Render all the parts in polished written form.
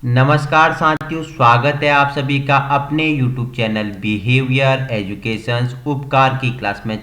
नमस्कार साथियों, स्वागत है आप सभी का अपने YouTube चैनल बिहेवियर एजुकेशंस उपकार की क्लास में।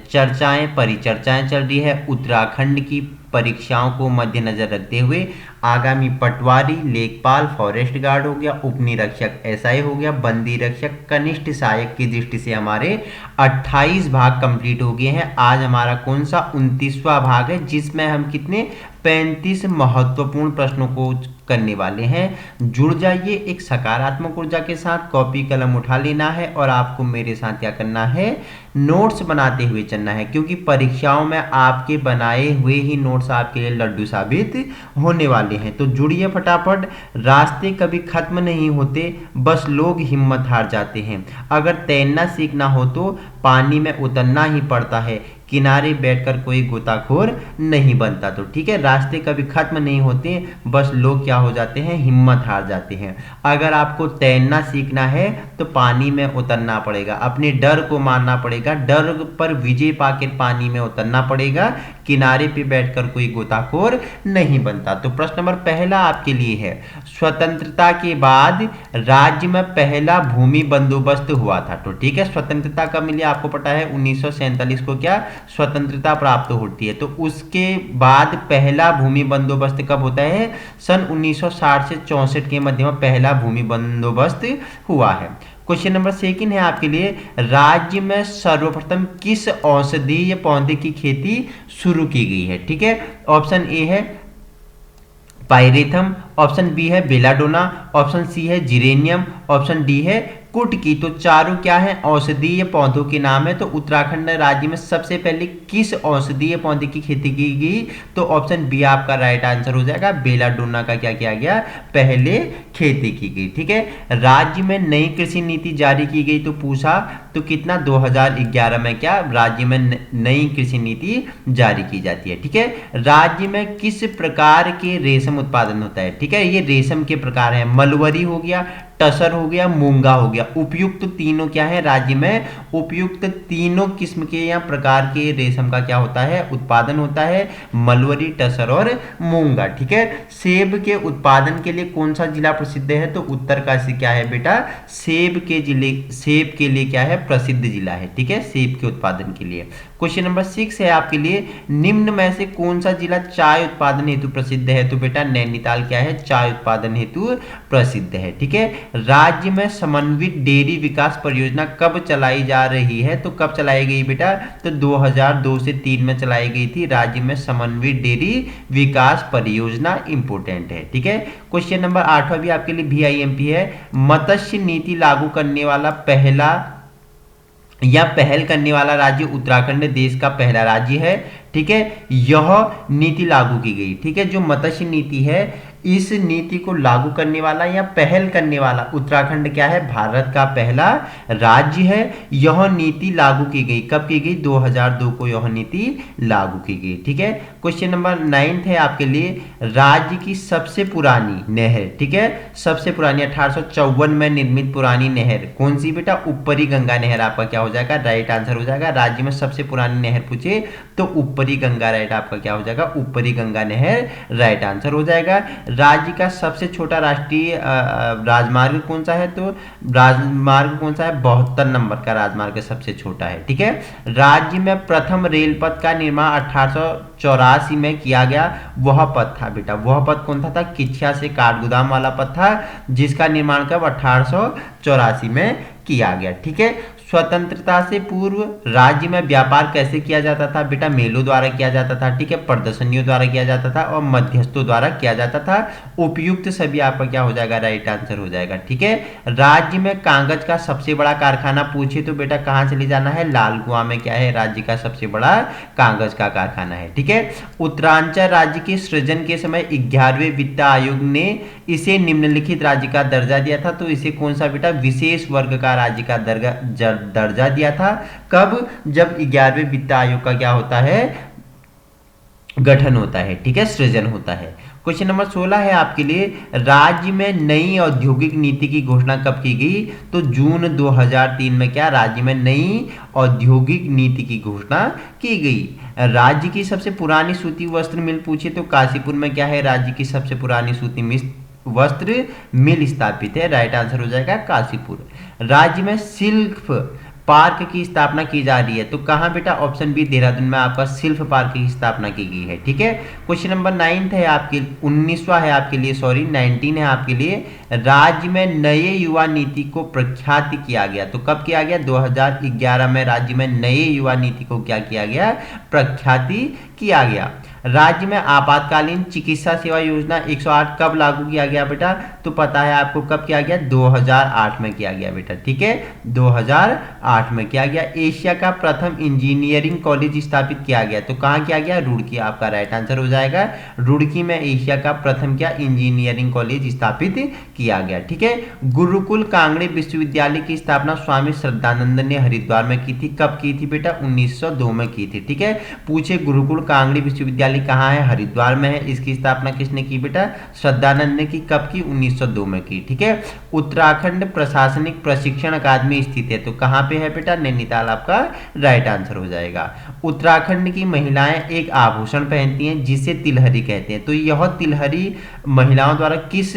परिचर्चाएं चल रही है उत्तराखंड की परीक्षाओं को मद्देनजर रखते हुए। आगामी पटवारी, लेखपाल, फॉरेस्ट गार्ड हो गया, उप निरीक्षक एसआई हो गया, बंदी रक्षक, कनिष्ठ सहायक की दृष्टि से हमारे 28 भाग कंप्लीट हो गए हैं। आज हमारा कौन सा 29वां भाग है, जिसमें हम कितने 35 महत्वपूर्ण प्रश्नों को करने वाले हैं। जुड़ जाइए एक सकारात्मक ऊर्जा के साथ। कॉपी कलम उठा लेना है और आपको मेरे साथ क्या करना है, नोट्स बनाते हुए चलना है, क्योंकि परीक्षाओं में आपके बनाए हुए ही नोट्स आपके लिए लड्डू साबित होने वाले हैं। तो जुड़िए फटाफट। रास्ते कभी खत्म नहीं होते, बस लोग हिम्मत हार जाते हैं। अगर तैरना सीखना हो तो पानी में उतरना ही पड़ता है, किनारे बैठकर कोई गोताखोर नहीं बनता। तो ठीक है, रास्ते कभी खत्म नहीं होते, बस लोग क्या हो जाते हैं, हिम्मत हार जाते हैं। अगर आपको तैरना सीखना है तो पानी में उतरना पड़ेगा, अपने डर को मारना पड़ेगा, डर पर विजय पाकर पानी में उतरना पड़ेगा, किनारे पे बैठकर कोई गोताखोर नहीं बनता। तो प्रश्न नंबर पहला आपके लिए है, स्वतंत्रता के बाद राज्य में पहला भूमि बंदोबस्त हुआ था। तो ठीक है, स्वतंत्रता कब मिली आपको पता है, 1947 को क्या स्वतंत्रता प्राप्त होती है। तो उसके बाद पहला भूमि बंदोबस्त कब होता है, सन 1960 से 64 के मध्य में पहला भूमि बंदोबस्त हुआ है। क्वेश्चन नंबर सेकंड है आपके लिए, राज्य में सर्वप्रथम किस औषधीय पौधे की खेती शुरू की गई है। ठीक है, ऑप्शन ए है पायरेथम, ऑप्शन बी है बेलाडोना, ऑप्शन सी है जिरेनियम, ऑप्शन डी है कुटकी। तो चारों क्या है, औषधीय पौधों के नाम है। तो उत्तराखंड राज्य में सबसे पहले किस औषधीय पौधे की खेती की गई, तो ऑप्शन बी आपका राइट आंसर हो जाएगा। बेलाडोना का क्या किया गया, पहले खेती की गई। ठीक है, राज्य में नई कृषि नीति जारी की गई, तो पूछा तो कितना 2011 में क्या राज्य में नई कृषि नीति जारी की जाती है। ठीक है, राज्य में किस प्रकार के रेशम उत्पादन होता है। ठीक है, ये रेशम के प्रकार है, मलवरी हो गया, टसर हो गया, मूंगा हो गया। उपयुक्त तीनों क्या है, राज्य में उपयुक्त तीनों किस्म के या प्रकार के रेशम का क्या होता है, उत्पादन होता है, मलवरी, टसर और मूंगा। ठीक है, सेब के उत्पादन के लिए कौन सा जिला प्रसिद्ध है, तो उत्तरकाशी क्या है बेटा, सेब के लिए क्या है, प्रसिद्ध जिला है। ठीक है, सेब के उत्पादन के लिए। क्वेश्चन नंबर 6 है आपके लिए, निम्न में से कौन सा जिला चाय उत्पादन हेतु प्रसिद्ध है, तो बेटा नैनीताल क्या है, चाय उत्पादन हेतु प्रसिद्ध है। ठीक है, राज्य में समन्वित डेयरी विकास परियोजना कब चलाई जा रही है, तो कब चलाई गई बेटा, तो 2002 से 3 में चलाई गई थी। राज्य में समन्वित डेयरी विकास परियोजना इंपोर्टेंट है। ठीक है, क्वेश्चन नंबर 8 भी आपके लिए VIMP है, मत्स्य नीति लागू करने वाला पहल करने वाला राज्य उत्तराखंड देश का पहला राज्य है। ठीक है, यह नीति लागू की गई। ठीक है, जो मत्स्य नीति है, इस नीति को लागू करने वाला या पहल करने वाला उत्तराखंड क्या है, भारत का पहला राज्य है। यह नीति लागू की गई, कब की गई, 2002 को यह नीति लागू की गई। ठीक है, क्वेश्चन नंबर 9 है आपके लिए, राज्य की सबसे पुरानी नहर। ठीक है, सबसे पुरानी 1854 में निर्मित पुरानी नहर कौन सी बेटा, ऊपरी गंगा नहर आपका क्या हो जाएगा, राइट आंसर हो जाएगा। राज्य में सबसे पुरानी नहर पूछे तो ऊपरी गंगा राइट आपका क्या हो जाएगा, ऊपरी गंगा नहर राइट आंसर हो जाएगा। राज्य का सबसे छोटा राष्ट्रीय राजमार्ग कौन सा है, तो राजमार्ग कौन सा है, 72 नंबर का राजमार्ग सबसे छोटा है। ठीक है, राज्य में प्रथम रेलपथ का निर्माण 1884 में किया गया, वह पथ था बेटा, वह पथ कौन था, किच्छा से काठगोदाम वाला पथ था, जिसका निर्माण कब 1884 में किया गया। ठीक है, स्वतंत्रता से पूर्व राज्य में व्यापार कैसे किया जाता था बेटा, मेलों द्वारा किया जाता था। ठीक है, प्रदर्शनियों द्वारा किया जाता था और मध्यस्थों द्वारा किया जाता था। उपयुक्त सभी आपका क्या हो जाएगा, राइट आंसर हो जाएगा। ठीक है, राज्य में कागज का सबसे बड़ा कारखाना पूछे तो बेटा कहां चले जाना है, लाल कुआं में क्या है, राज्य का सबसे बड़ा कागज का कारखाना है। ठीक है, उत्तरांचल राज्य के सृजन के समय 11वें वित्त आयोग ने इसे निम्नलिखित राज्य का दर्जा दिया था, तो इसे कौन सा बेटा, विशेष वर्ग का राज्य का दर्जा दिया था। कब, जब 11वें वित्त आयोग का क्या होता है, गठन होता है। ठीक है, सृजन होता है। क्वेश्चन नंबर 16 है आपके लिए, राज्य में नई औद्योगिक नीति की घोषणा कब की गई, तो जून 2003 में क्या राज्य में नई औद्योगिक नीति की घोषणा की गई। राज्य की सबसे पुरानी सूती वस्त्र मिल पूछे तो काशीपुर में क्या है, राज्य की सबसे पुरानी सूती वस्त्र मिल स्थापित है। राइट आंसर हो जाएगा काशीपुर। राज्य में शिल्प पार्क की स्थापना की जा रही है, तो कहाँ बेटा? ऑप्शन बी देहरादून में आपका शिल्प पार्क की स्थापना की गई है। ठीक है, क्वेश्चन नंबर 9 है आपके 19वां है आपके लिए, सॉरी 19 है आपके लिए। राज्य में नए युवा नीति को प्रख्यात किया गया, तो कब किया गया? 2011 में राज्य में नए युवा नीति को क्या किया गया? प्रख्याति किया गया। राज्य में आपातकालीन चिकित्सा सेवा योजना 108 कब लागू किया गया बेटा? तो पता है आपको कब किया गया? 2008 में किया गया बेटा। ठीक है, 2008 में किया गया। एशिया का प्रथम इंजीनियरिंग कॉलेज स्थापित किया गया, तो कहाँ किया गया? रुड़की आपका राइट आंसर हो जाएगा। रुड़की में एशिया का प्रथम क्या इंजीनियरिंग कॉलेज स्थापित किया गया। ठीक है, गुरुकुल कांगड़ी विश्वविद्यालय की स्थापना स्वामी श्रद्धानंद ने हरिद्वार में की थी, कब की थी बेटा? 1902 में की थी। ठीक है, पूछे गुरुकुल कांगड़ी विश्वविद्यालय कहाँ है? हरिद्वार में है। इसकी स्थापना किसने की बेटा? श्रद्धानंद ने की, कब की? 1902 में की। ठीक है, उत्तराखंड प्रशासनिक प्रशिक्षण अकादमी स्थित है, तो कहाँ पे है बेटा? नैनीताल आपका राइट आंसर हो जाएगा। उत्तराखंड की महिलाएं एक आभूषण पहनती हैं जिसे तिलहरी कहते हैं, तो यह तिलहरी महिलाओं द्वारा किस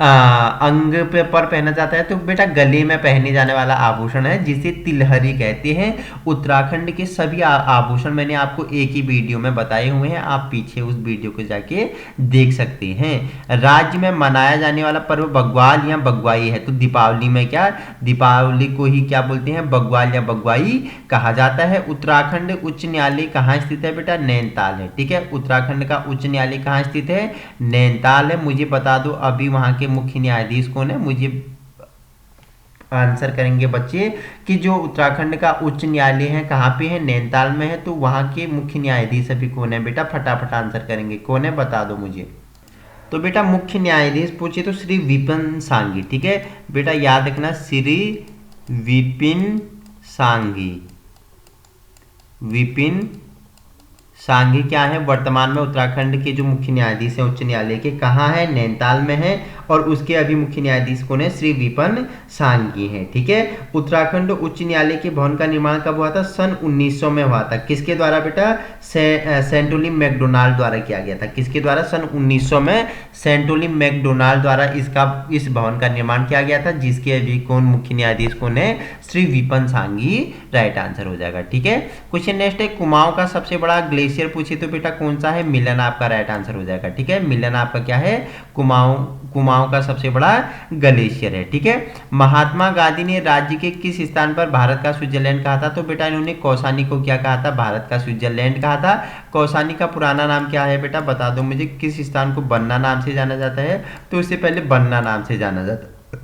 अंग पे पर पहना जाता है? तो बेटा गले में पहने जाने वाला आभूषण है जिसे तिलहरी कहते हैं। उत्तराखंड के सभी आभूषण मैंने आपको एक ही वीडियो में बताए हुए हैं, आप पीछे उस वीडियो को जाके देख सकते हैं। राज्य में मनाया जाने वाला पर्व बग्वाल या बग्वाई है, तो दीपावली में क्या? दीपावली को ही क्या बोलते हैं? बग्वाल या बग्वाई कहा जाता है। उत्तराखंड उच्च न्यायालय कहाँ स्थित है बेटा? नैनीताल है। ठीक है, उत्तराखंड का उच्च न्यायालय कहाँ स्थित है? नैनीताल है। मुझे बता दो अभी वहां के मुख्य न्यायाधीश कौन है? मुझे आंसर करेंगे बच्चे कि जो उत्तराखंड का उच्च न्यायालय है कहाँ पे है? नैनीताल में है, तो वहां के मुख्य न्यायाधीश अभी कौन है बेटा? फटाफट आंसर करेंगे, कौन है बता दो मुझे। तो बेटा मुख्य न्यायाधीश पूछे तो श्री विपिन सांघी। ठीक है बेटा, याद रखना श्री विपिन सांघी। विपिन सांघी क्या है? वर्तमान में उत्तराखंड के जो मुख्य न्यायाधीश हैं उच्च न्यायालय के, कहाँ है? नैनीताल में है, और उसके अभी मुख्य न्यायाधीश कौन है? श्री विपिन सांघी हैं। ठीक है, उत्तराखंड उच्च न्यायालय के भवन का निर्माण कब हुआ था? सन 1900 में हुआ था। किसके द्वारा बेटा? सेंटोली मैकडोनाल्ड द्वारा किया गया था। किसके द्वारा? सन 1900 में सेंटोली मैकडोनाल्ड द्वारा इस भवन का निर्माण किया गया था, जिसके अभी कौन मुख्य न्यायाधीश कौन है? श्री विपिन सांघी राइट आंसर हो जाएगा। ठीक है, क्वेश्चन नेक्स्ट है, कुमाऊं का सबसे बड़ा ग्लेशियर पूछे तो बेटा कौन सा है? मिलन आपका राइट आंसर हो जाएगा। ठीक है, मिलन आपका क्या है? कुमाऊं का सबसे बड़ा ग्लेशियर है। ठीक है, महात्मा गांधी ने राज्य के किस स्थान पर भारत का स्विट्जरलैंड कहा था? तो बेटा इन्होंने कौसानी को क्या कहा था? भारत का स्विट्जरलैंड कहा था। कौसानी का पुराना नाम क्या है बेटा? बता दो मुझे। किस स्थान को बन्ना नाम से जाना जाता है? तो इससे पहले बन्ना नाम से जाना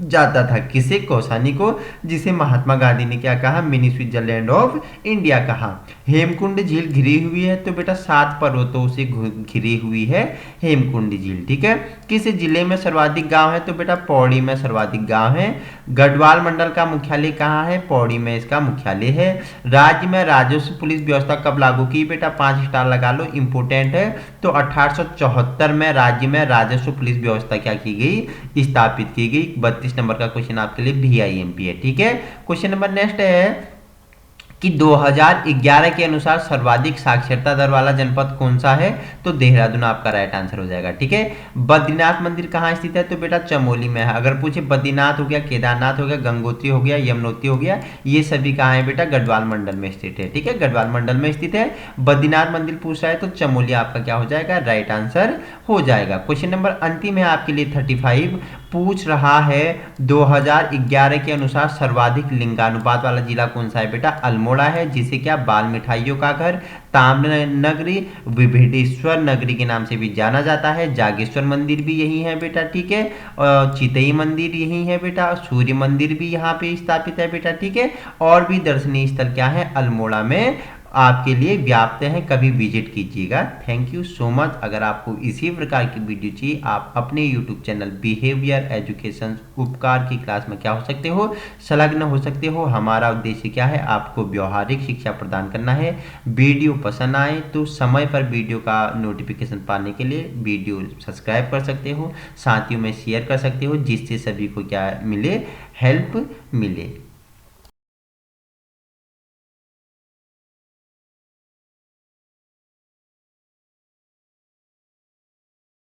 जाता था। किसे? कौसानी को, जिसे महात्मा गांधी ने क्या कहा? मिनी स्विट्जरलैंड ऑफ इंडिया कहा। हेमकुंड झील घिरी हुई है, तो बेटा 7 पर्वतों से घिरी हुई है हेमकुंड झील। ठीक है, किस जिले में सर्वाधिक गांव है? तो बेटा पौड़ी में सर्वाधिक गांव है। गढ़वाल मंडल का मुख्यालय कहाँ है? पौड़ी में इसका मुख्यालय है। राज्य में राजस्व पुलिस व्यवस्था कब लागू की? बेटा 5 स्टार लगा लो, इंपोर्टेंट है। तो 1874 में राज्य में राजस्व पुलिस व्यवस्था क्या की गई? स्थापित की गई। 32 नंबर का क्वेश्चन आपके लिए VIMP है। ठीक है, क्वेश्चन नंबर नेक्स्ट है कि 2011 के अनुसार सर्वाधिक साक्षरता दर वाला जनपद कौन सा है? तो देहरादून आपका राइट आंसर हो जाएगा। ठीक है, बद्रीनाथ मंदिर कहाँ स्थित है? तो बेटा चमोली में है। अगर पूछे बद्रीनाथ हो गया, केदारनाथ हो गया, गंगोत्री हो गया, यमुनोत्री हो गया, ये सभी कहाँ है बेटा? गढ़वाल मंडल में स्थित है। ठीक है, गढ़वाल मंडल में स्थित है। बद्रीनाथ मंदिर पूछ रहा है तो चमोली आपका क्या हो जाएगा? राइट आंसर हो जाएगा। क्वेश्चन नंबर अंतिम है आपके लिए 35, पूछ रहा है 2011 के अनुसार सर्वाधिक लिंगानुपात वाला जिला कौन सा है बेटा? अल्मोड़ा है, जिसे क्या? बाल मिठाइयों का घर, ताम्र नगरी, विभिडेश्वर नगरी के नाम से भी जाना जाता है। जागेश्वर मंदिर भी यही है बेटा। ठीक है, और चितई मंदिर यही है बेटा। सूर्य मंदिर भी यहाँ पे स्थापित है बेटा। ठीक है, और भी दर्शनीय स्थल क्या है? अल्मोड़ा में आपके लिए व्याप्त है, कभी विजिट कीजिएगा। Thank you so much. अगर आपको इसी प्रकार की वीडियो चाहिए, आप अपने यूट्यूब चैनल बिहेवियर एजुकेशन उपकार की क्लास में क्या हो सकते हो? संलग्न हो सकते हो। हमारा उद्देश्य क्या है? आपको व्यवहारिक शिक्षा प्रदान करना है। वीडियो पसंद आए तो समय पर वीडियो का नोटिफिकेशन पाने के लिए वीडियो सब्सक्राइब कर सकते हो, साथियों में शेयर कर सकते हो, जिससे सभी को क्या मिले? हेल्प मिले।